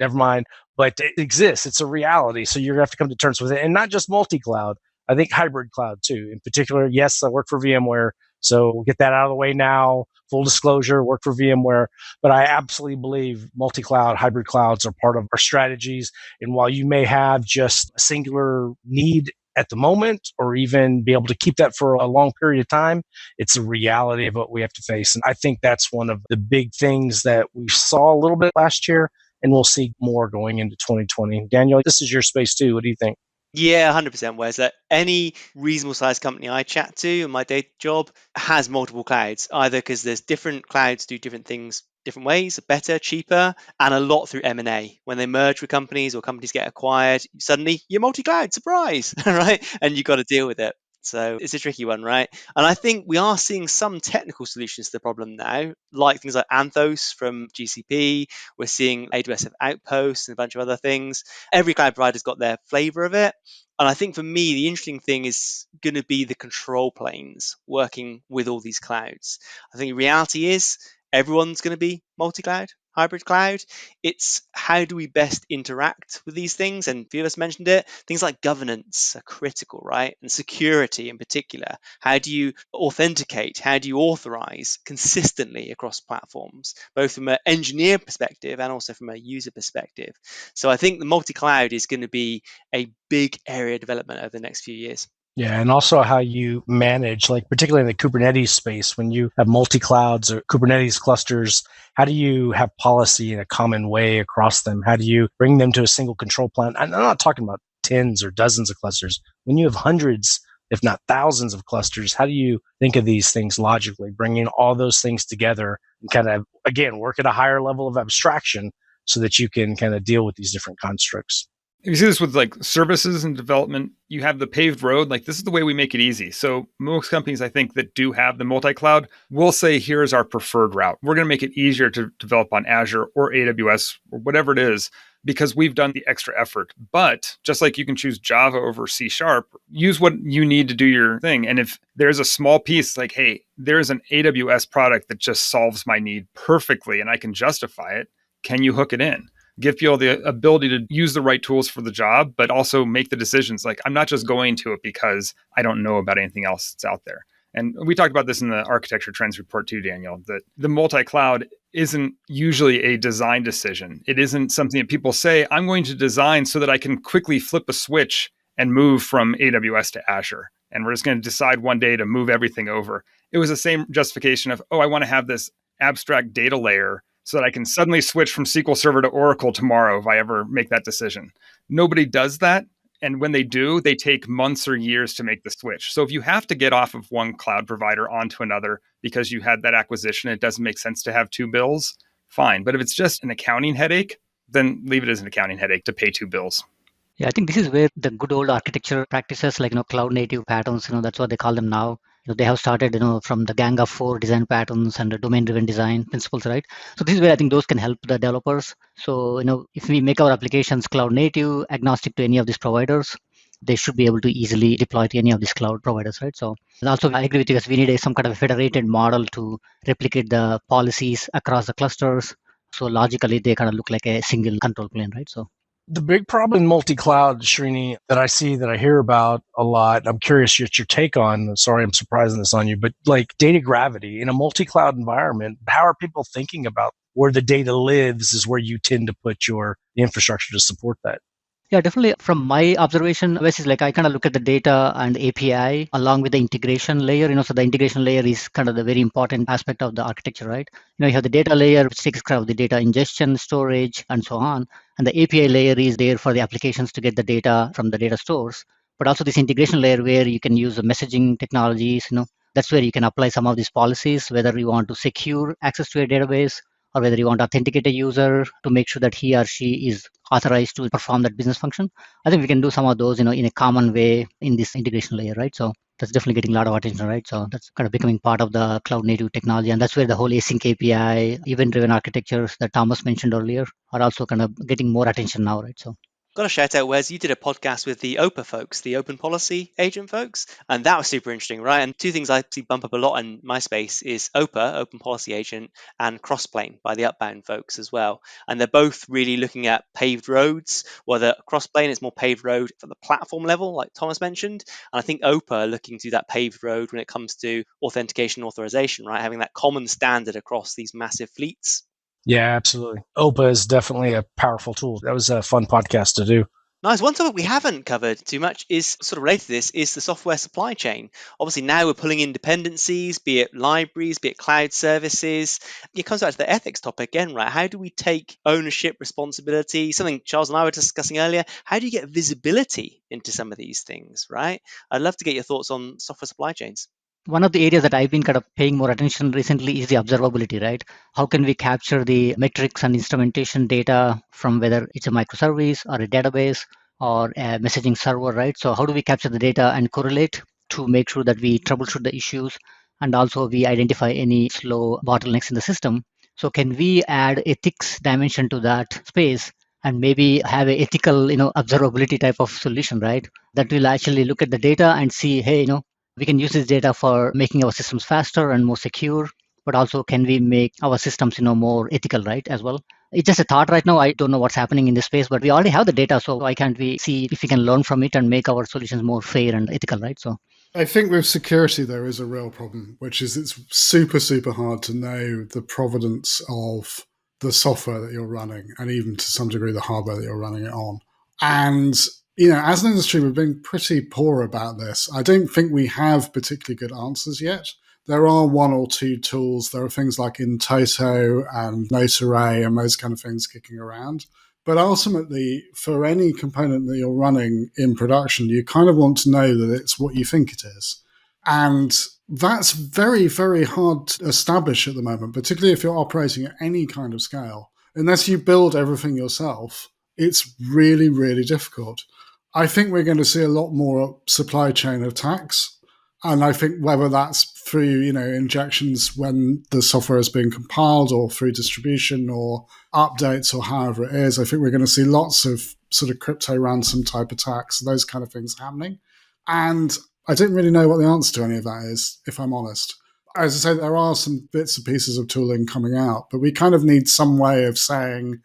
never mind, but it exists. It's a reality. So you're going to have to come to terms with it. And not just multi-cloud, I think hybrid cloud too. In particular, yes, I work for VMware, so we'll get that out of the way now. Full disclosure, work for VMware. But I absolutely believe multi-cloud, hybrid clouds are part of our strategies. And while you may have just a singular need at the moment, or even be able to keep that for a long period of time, it's a reality of what we have to face. And I think that's one of the big things that we saw a little bit last year, and we'll see more going into 2020. Daniel, this is your space too. What do you think? Yeah, 100%. Wes, that any reasonable sized company I chat to in my day job has multiple clouds, either because there's different clouds do different things different ways, better, cheaper, and a lot through M&A. When they merge with companies or companies get acquired, suddenly you're multi-cloud, surprise, right? And you've got to deal with it. So it's a tricky one, right? And I think we are seeing some technical solutions to the problem now, like things like Anthos from GCP. We're seeing AWS have Outposts and a bunch of other things. Every cloud provider's got their flavor of it. And I think for me, the interesting thing is going to be the control planes working with all these clouds. I think the reality is everyone's going to be multi-cloud, hybrid cloud. It's how do we best interact with these things? And a few of us mentioned it. Things like governance are critical, right? And security in particular. How do you authenticate? How do you authorize consistently across platforms, both from an engineer perspective and also from a user perspective? So I think the multi-cloud is going to be a big area of development over the next few years. Yeah, and also how you manage, like particularly in the Kubernetes space, when you have multi-clouds or Kubernetes clusters, how do you have policy in a common way across them? How do you bring them to a single control plane? I'm not talking about tens or dozens of clusters. When you have hundreds, if not thousands of clusters, how do you think of these things logically, bringing all those things together and kind of, again, work at a higher level of abstraction so that you can kind of deal with these different constructs? You see this with like services and development. You have the paved road. Like this is the way we make it easy. So most companies, I think, that do have the multi-cloud will say, here's our preferred route. We're going to make it easier to develop on Azure or AWS or whatever it is, because we've done the extra effort. But just like you can choose Java over C#, use what you need to do your thing. And if there's a small piece like, hey, there's an AWS product that just solves my need perfectly and I can justify it, can you hook it in? give people the ability to use the right tools for the job, but also make the decisions. Like, I'm not just going to it because I don't know about anything else that's out there. And we talked about this in the architecture trends report too, Daniel, that the multi-cloud isn't usually a design decision. It isn't something that people say, I'm going to design so that I can quickly flip a switch and move from AWS to Azure. And we're just going to decide one day to move everything over. It was the same justification of, I want to have this abstract data layer so that I can suddenly switch from SQL Server to Oracle tomorrow if I ever make that decision. Nobody does that. And when they do, they take months or years to make the switch. So if you have to get off of one cloud provider onto another because you had that acquisition, it doesn't make sense to have two bills, fine. But if it's just an accounting headache, then leave it as an accounting headache to pay two bills. Yeah, I think this is where the good old architecture practices like cloud native patterns, that's what they call them now. They have started, from the gang of 4 design patterns and the domain-driven design principles, right? So this is where I think those can help the developers. So, if we make our applications cloud native, agnostic to any of these providers, they should be able to easily deploy to any of these cloud providers, right? So, and also I agree with you guys, we need some kind of a federated model to replicate the policies across the clusters. So logically, they kind of look like a single control plane, right? So. The big problem in multi-cloud, Srini, that I see, that I hear about a lot, I'm curious your take on, sorry I'm surprising this on you, but like data gravity in a multi-cloud environment, how are people thinking about where the data lives is where you tend to put the infrastructure to support that? Yeah, definitely. From my observation, Wes, is like I kind of look at the data and API along with the integration layer. So the integration layer is kind of the very important aspect of the architecture, right? You have the data layer, which takes care of the data ingestion, storage, and so on. And the API layer is there for the applications to get the data from the data stores. But also this integration layer where you can use the messaging technologies, that's where you can apply some of these policies, whether you want to secure access to a database or whether you want to authenticate a user to make sure that he or she is authorized to perform that business function. I think we can do some of those, in a common way in this integration layer, right? So that's definitely getting a lot of attention, right? So that's kind of becoming part of the cloud native technology. And that's where the whole async API, event-driven architectures that Thomas mentioned earlier are also kind of getting more attention now, right? So. Got to shout out, Wes, you did a podcast with the OPA folks, the Open Policy Agent folks, and that was super interesting, right? And two things I see bump up a lot in my space is OPA, Open Policy Agent, and Crossplane by the Upbound folks as well. And they're both really looking at paved roads, whether Crossplane is more paved road for the platform level, like Thomas mentioned. And I think OPA looking to that paved road when it comes to authentication authorization, right? Having that common standard across these massive fleets. Yeah, absolutely. OPA is definitely a powerful tool. That was a fun podcast to do. Nice. One topic we haven't covered too much is sort of related to this is the software supply chain. Obviously, now we're pulling in dependencies, be it libraries, be it cloud services. It comes back to the ethics topic again, right? How do we take ownership, responsibility? Something Charles and I were discussing earlier. How do you get visibility into some of these things, right? I'd love to get your thoughts on software supply chains. One of the areas that I've been kind of paying more attention recently is the observability, right? How can we capture the metrics and instrumentation data from whether it's a microservice or a database or a messaging server, right? So how do we capture the data and correlate to make sure that we troubleshoot the issues and also we identify any slow bottlenecks in the system? So can we add ethics dimension to that space and maybe have an ethical, observability type of solution, right? That will actually look at the data and see, hey, we can use this data for making our systems faster and more secure, but also can we make our systems, more ethical, right, as well? It's just a thought right now. I don't know what's happening in this space, but we already have the data, so why can't we see if we can learn from it and make our solutions more fair and ethical, right? So I think with security, there is a real problem, which is it's super, super hard to know the provenance of the software that you're running and even to some degree the hardware that you're running it on. And as an industry, we've been pretty poor about this. I don't think we have particularly good answers yet. There are one or two tools. There are things like InToto and Notarray and those kind of things kicking around. But ultimately, for any component that you're running in production, you kind of want to know that it's what you think it is. And that's very, very hard to establish at the moment, particularly if you're operating at any kind of scale. Unless you build everything yourself, it's really, really difficult. I think we're going to see a lot more supply chain attacks. And I think whether that's through, injections when the software is being compiled or through distribution or updates or however it is, I think we're going to see lots of sort of crypto ransom type attacks, those kind of things happening. And I don't really know what the answer to any of that is, if I'm honest. As I say, there are some bits and pieces of tooling coming out, but we kind of need some way of saying,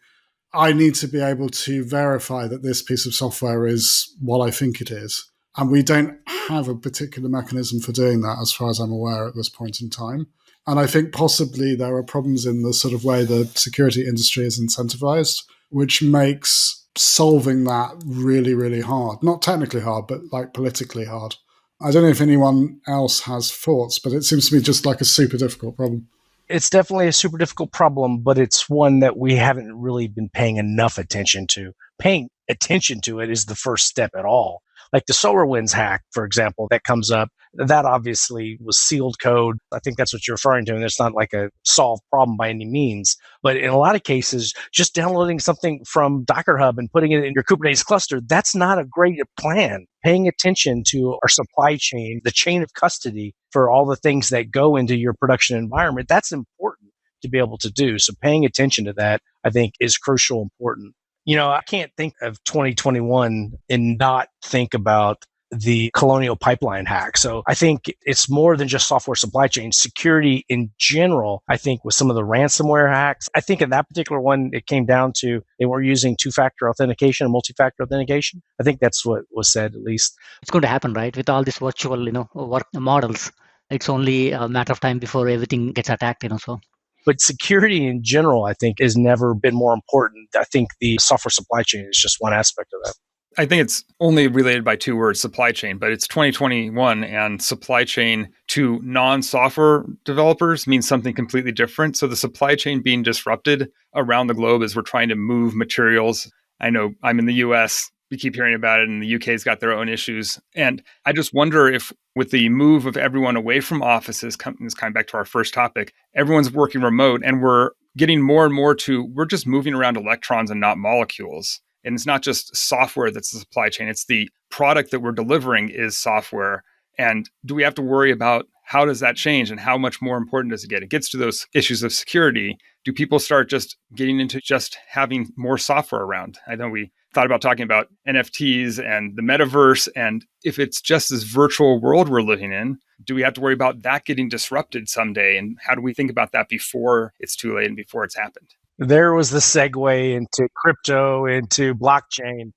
I need to be able to verify that this piece of software is what I think it is. And we don't have a particular mechanism for doing that, as far as I'm aware, at this point in time. And I think possibly there are problems in the sort of way the security industry is incentivized, which makes solving that really, really hard. Not technically hard, but like politically hard. I don't know if anyone else has thoughts, but it seems to me just like a super difficult problem. It's definitely a super difficult problem, but it's one that we haven't really been paying enough attention to. Paying attention to it is the first step at all. Like the SolarWinds hack, for example, that comes up, that obviously was sealed code. I think that's what you're referring to, and it's not like a solved problem by any means. But in a lot of cases, just downloading something from Docker Hub and putting it in your Kubernetes cluster, that's not a great plan. Paying attention to our supply chain, the chain of custody for all the things that go into your production environment, that's important to be able to do. So paying attention to that, I think, is crucial important. I can't think of 2021 and not think about the Colonial Pipeline hack. So I think it's more than just software supply chain. Security in general, I think, with some of the ransomware hacks, I think in that particular one, it came down to they were using two-factor authentication and multi-factor authentication. I think that's what was said, at least. It's going to happen, right? With all these virtual, work models, it's only a matter of time before everything gets attacked, so. But security in general, I think, has never been more important. I think the software supply chain is just one aspect of that. I think it's only related by two words, supply chain, but it's 2021 and supply chain to non-software developers means something completely different. So the supply chain being disrupted around the globe as we're trying to move materials. I know I'm in the US, we keep hearing about it, and the UK's got their own issues. And I just wonder if with the move of everyone away from offices, this coming back to our first topic, everyone's working remote and we're getting more and more we're just moving around electrons and not molecules. And it's not just software that's the supply chain, it's the product that we're delivering is software. And do we have to worry about how does that change and how much more important does it get? It gets to those issues of security. Do people start just getting into just having more software around? I know we thought about talking about NFTs and the metaverse. And if it's just this virtual world we're living in, do we have to worry about that getting disrupted someday? And how do we think about that before it's too late and before it's happened? There was the segue into crypto, into blockchain.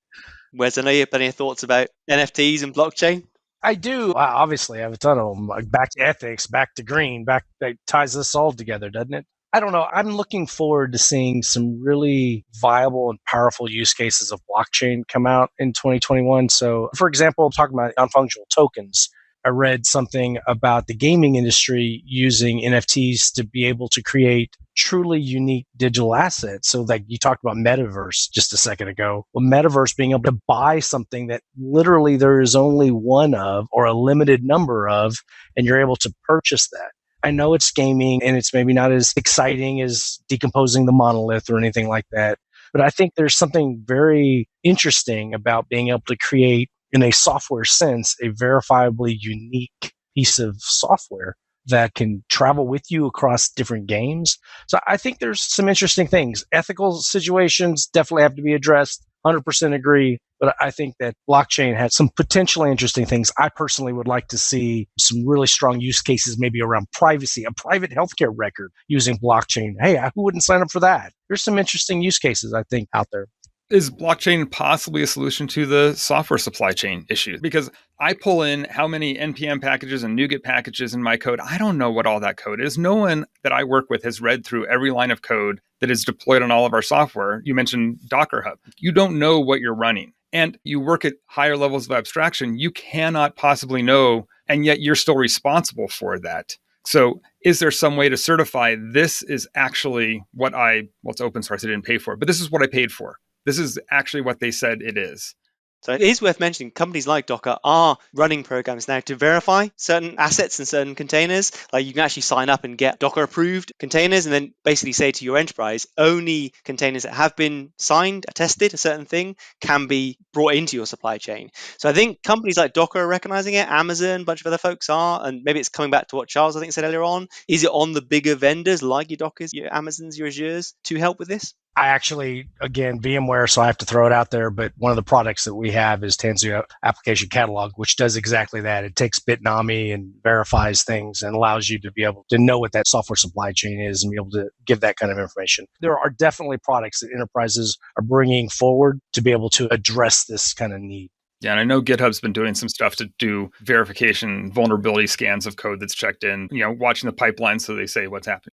Wes, I know you have plenty of thoughts about NFTs and blockchain. I do. Obviously, I have a ton of them. Back to ethics, back to green, that ties this all together, doesn't it? I don't know. I'm looking forward to seeing some really viable and powerful use cases of blockchain come out in 2021. So, for example, talking about non-fungible tokens, I read something about the gaming industry using NFTs to be able to create truly unique digital assets. So like you talked about metaverse just a second ago. Well, metaverse being able to buy something that literally there is only one of or a limited number of, and you're able to purchase that. I know it's gaming and it's maybe not as exciting as decomposing the monolith or anything like that. But I think there's something very interesting about being able to create, in a software sense, a verifiably unique piece of software that can travel with you across different games. So I think there's some interesting things. Ethical situations definitely have to be addressed. 100% agree. But I think that blockchain has some potentially interesting things. I personally would like to see some really strong use cases, maybe around privacy, a private healthcare record using blockchain. Hey, who wouldn't sign up for that? There's some interesting use cases, I think, out there. Is blockchain possibly a solution to the software supply chain issue? Because I pull in how many NPM packages and NuGet packages in my code. I don't know what all that code is. No one that I work with has read through every line of code that is deployed on all of our software. You mentioned Docker Hub. You don't know what you're running. And you work at higher levels of abstraction. You cannot possibly know, and yet you're still responsible for that. So is there some way to certify this is actually what it's open source, I didn't pay for, but this is what I paid for. This is actually what they said it is. So it is worth mentioning companies like Docker are running programs now to verify certain assets and certain containers. Like you can actually sign up and get Docker approved containers and then basically say to your enterprise, only containers that have been signed, attested, a certain thing can be brought into your supply chain. So I think companies like Docker are recognizing it, Amazon, a bunch of other folks are, and maybe it's coming back to what Charles, I think, said earlier on. Is it on the bigger vendors like your Dockers, your Amazons, your Azures to help with this? I actually, again, VMware, so I have to throw it out there, but one of the products that we have is Tanzu Application Catalog, which does exactly that. It takes Bitnami and verifies things and allows you to be able to know what that software supply chain is and be able to give that kind of information. There are definitely products that enterprises are bringing forward to be able to address this kind of need. Yeah, and I know GitHub's been doing some stuff to do verification, vulnerability scans of code that's checked in, watching the pipeline so they say what's happening.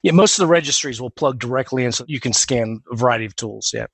Yeah, most of the registries will plug directly in so you can scan a variety of tools. Yeah.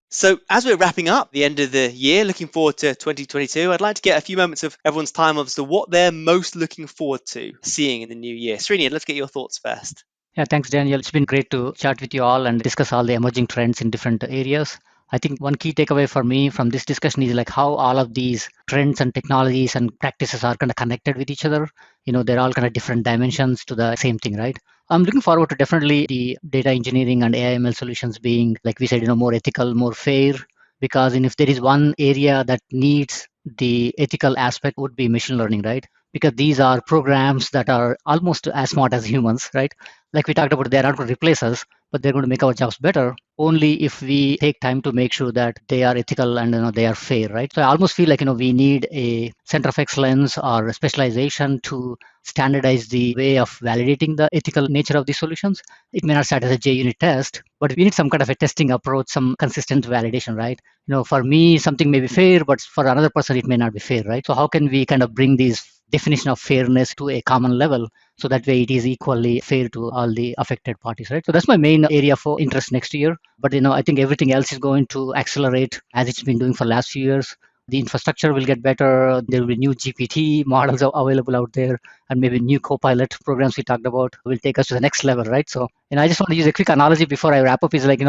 So as we're wrapping up the end of the year, looking forward to 2022, I'd like to get a few moments of everyone's time as to what they're most looking forward to seeing in the new year. Srini, let's get your thoughts first. Yeah, thanks, Daniel. It's been great to chat with you all and discuss all the emerging trends in different areas. I think one key takeaway for me from this discussion is like how all of these trends and technologies and practices are kind of connected with each other. They're all kind of different dimensions to the same thing, right? I'm looking forward to definitely the data engineering and AI/ML solutions being, like we said, more ethical, more fair. Because if there is one area that needs the ethical aspect, would be machine learning, right? Because these are programs that are almost as smart as humans, right? Like we talked about, they're not going to replace us, but they're going to make our jobs better only if we take time to make sure that they are ethical and they are fair, right? So I almost feel like we need a center of excellence or a specialization to standardize the way of validating the ethical nature of these solutions. It may not start as a JUnit test, but we need some kind of a testing approach, some consistent validation, right? For me, something may be fair, but for another person, it may not be fair, right? So how can we kind of bring these definition of fairness to a common level so that way it is equally fair to all the affected parties, right? So that's my main area for interest next year. But I think everything else is going to accelerate as it's been doing for the last few years. The infrastructure will get better. There will be new GPT models available out there, and maybe new Copilot programs we talked about will take us to the next level, right? So, I just want to use a quick analogy before I wrap up. Is like,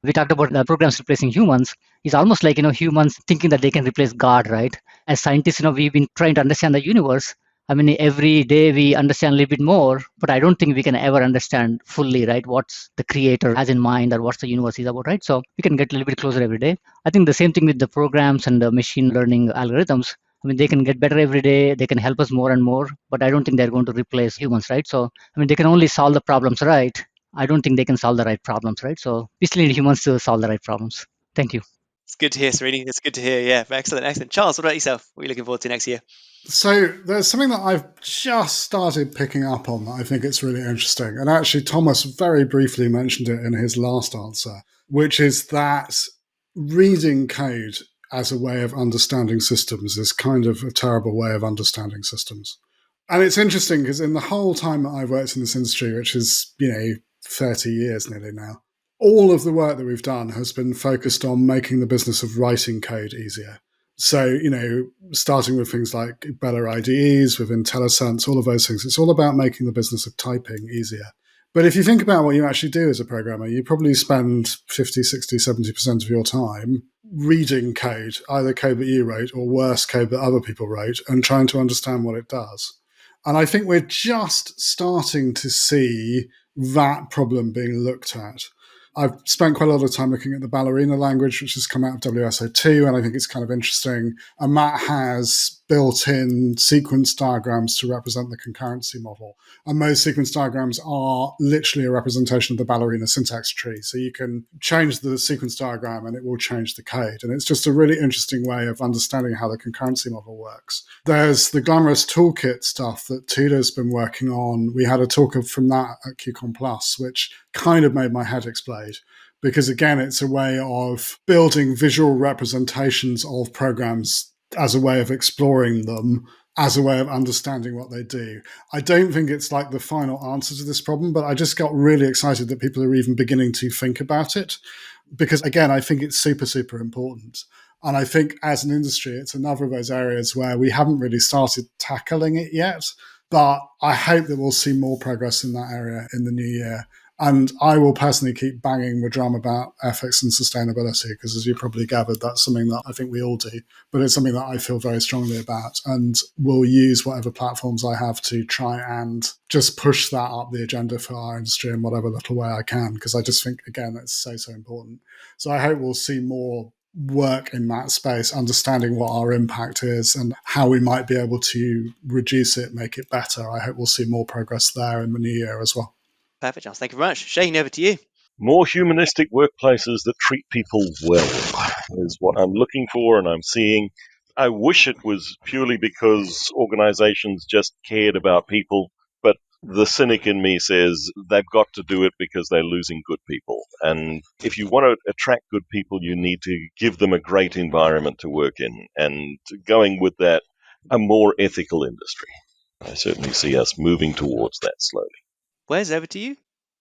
we talked about the programs replacing humans. It's almost like, humans thinking that they can replace God, right? As scientists, we've been trying to understand the universe. I mean, every day we understand a little bit more, but I don't think we can ever understand fully, right, what's the creator has in mind or what's the universe is about, right? So we can get a little bit closer every day. I think the same thing with the programs and the machine learning algorithms. I mean, they can get better every day. They can help us more and more, but I don't think they're going to replace humans, right? So, I mean, they can only solve the problems, right? I don't think they can solve the right problems, right? So we still need humans to solve the right problems. Thank you. It's good to hear, Srini. It's good to hear. Yeah, excellent. Charles, what about yourself? What are you looking forward to next year? So there's something that I've just started picking up on that I think it's really interesting. And actually, Thomas very briefly mentioned it in his last answer, which is that reading code as a way of understanding systems is kind of a terrible way of understanding systems. And it's interesting because in the whole time that I've worked in this industry, which is, 30 years nearly now, all of the work that we've done has been focused on making the business of writing code easier. So, starting with things like better IDEs, with IntelliSense, all of those things, it's all about making the business of typing easier. But if you think about what you actually do as a programmer, you probably spend 50, 60, 70% of your time reading code, either code that you wrote or worse, code that other people wrote, and trying to understand what it does. And I think we're just starting to see that problem being looked at. I've spent quite a lot of time looking at the ballerina language, which has come out of WSO2, and I think it's kind of interesting. And that has built-in sequence diagrams to represent the concurrency model. And those sequence diagrams are literally a representation of the ballerina syntax tree. So you can change the sequence diagram and it will change the code. And it's just a really interesting way of understanding how the concurrency model works. There's the glamorous toolkit stuff that Tudor's been working on. We had a talk from that at QCon Plus, which kind of made my head explode. Because again, it's a way of building visual representations of programs as a way of exploring them, as a way of understanding what they do. I don't think it's like the final answer to this problem, but I just got really excited that people are even beginning to think about it. Because again, I think it's super, super important. And I think as an industry, it's another of those areas where we haven't really started tackling it yet. But I hope that we'll see more progress in that area in the new year. And I will personally keep banging the drum about ethics and sustainability, because as you probably gathered, that's something that I think we all do, but it's something that I feel very strongly about, and will use whatever platforms I have to try and just push that up the agenda for our industry in whatever little way I can, because I just think, again, it's so, so important. So I hope we'll see more work in that space, understanding what our impact is and how we might be able to reduce it, make it better. I hope we'll see more progress there in the new year as well. Perfect, Charles. Thank you very much. Shane, over to you. More humanistic workplaces that treat people well is what I'm looking for and I'm seeing. I wish it was purely because organizations just cared about people, but the cynic in me says they've got to do it because they're losing good people. And if you want to attract good people, you need to give them a great environment to work in. And going with that, a more ethical industry. I certainly see us moving towards that slowly. Wes, over to you.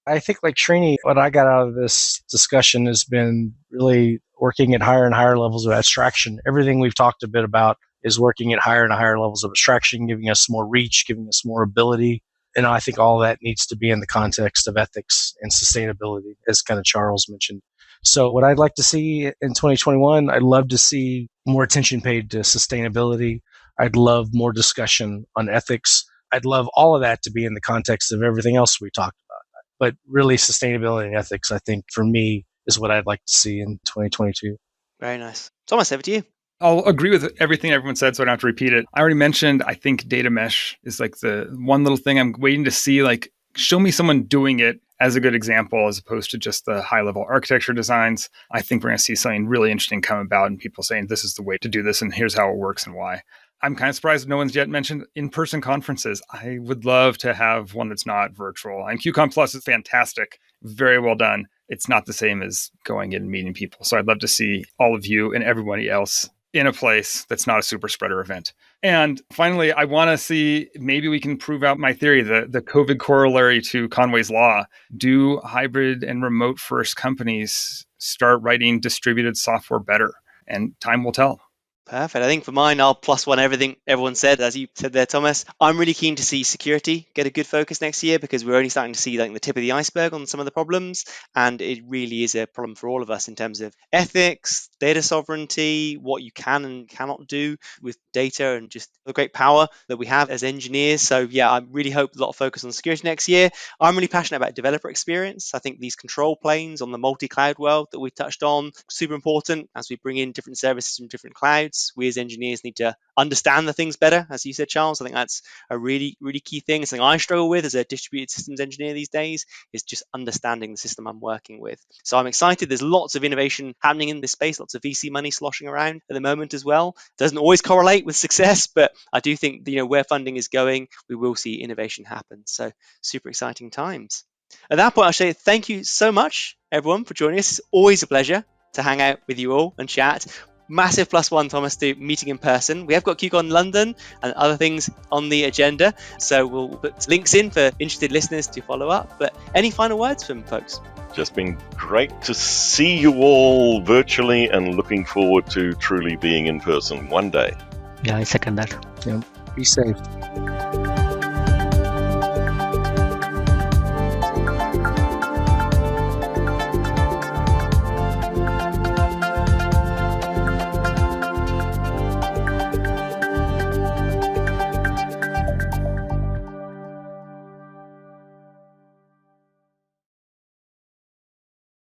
I think, like Srini, what I got out of this discussion has been really working at higher and higher levels of abstraction. Everything we've talked a bit about is working at higher and higher levels of abstraction, giving us more reach, giving us more ability. And I think all that needs to be in the context of ethics and sustainability, as kind of Charles mentioned. So what I'd like to see in 2021, I'd love to see more attention paid to sustainability. I'd love more discussion on ethics. I'd love all of that to be in the context of everything else we talked about. But really, sustainability and ethics, I think, for me, is what I'd like to see in 2022. Very nice. Thomas, over to you. I'll agree with everything everyone said, so I don't have to repeat it. I already mentioned, I think data mesh is like the one little thing I'm waiting to see, like, show me someone doing it as a good example, as opposed to just the high-level architecture designs. I think we're going to see something really interesting come about and people saying, this is the way to do this and here's how it works and why. I'm kind of surprised no one's yet mentioned in-person conferences. I would love to have one that's not virtual. And QCon Plus is fantastic. Very well done. It's not the same as going in and meeting people. So I'd love to see all of you and everybody else in a place that's not a super spreader event. And finally, I want to see, maybe we can prove out my theory, the COVID corollary to Conway's Law. Do hybrid and remote first companies start writing distributed software better? And time will tell. Perfect. I think for mine, I'll plus one everything everyone said, as you said there, Thomas. I'm really keen to see security get a good focus next year, because we're only starting to see like the tip of the iceberg on some of the problems. And it really is a problem for all of us in terms of ethics, data sovereignty, what you can and cannot do with data, and just the great power that we have as engineers. So yeah, I really hope a lot of focus on security next year. I'm really passionate about developer experience. I think these control planes on the multi-cloud world that we touched on, super important as we bring in different services from different clouds. We as engineers need to understand the things better, as you said, Charles. I think that's a really, really key thing. It's something I struggle with as a distributed systems engineer these days, is just understanding the system I'm working with. So I'm excited. There's lots of innovation happening in this space, lots of VC money sloshing around at the moment as well. Doesn't always correlate with success, but I do think, where funding is going, we will see innovation happen. So super exciting times. At that point, I'll say thank you so much, everyone, for joining us. It's always a pleasure to hang out with you all and chat. Massive plus one, Thomas, to meeting in person. We have got QCon London and other things on the agenda, so we'll put links in for interested listeners to follow up. But any final words from folks? Just been great to see you all virtually, and looking forward to truly being in person one day. Yeah, I second that. Yeah, be safe.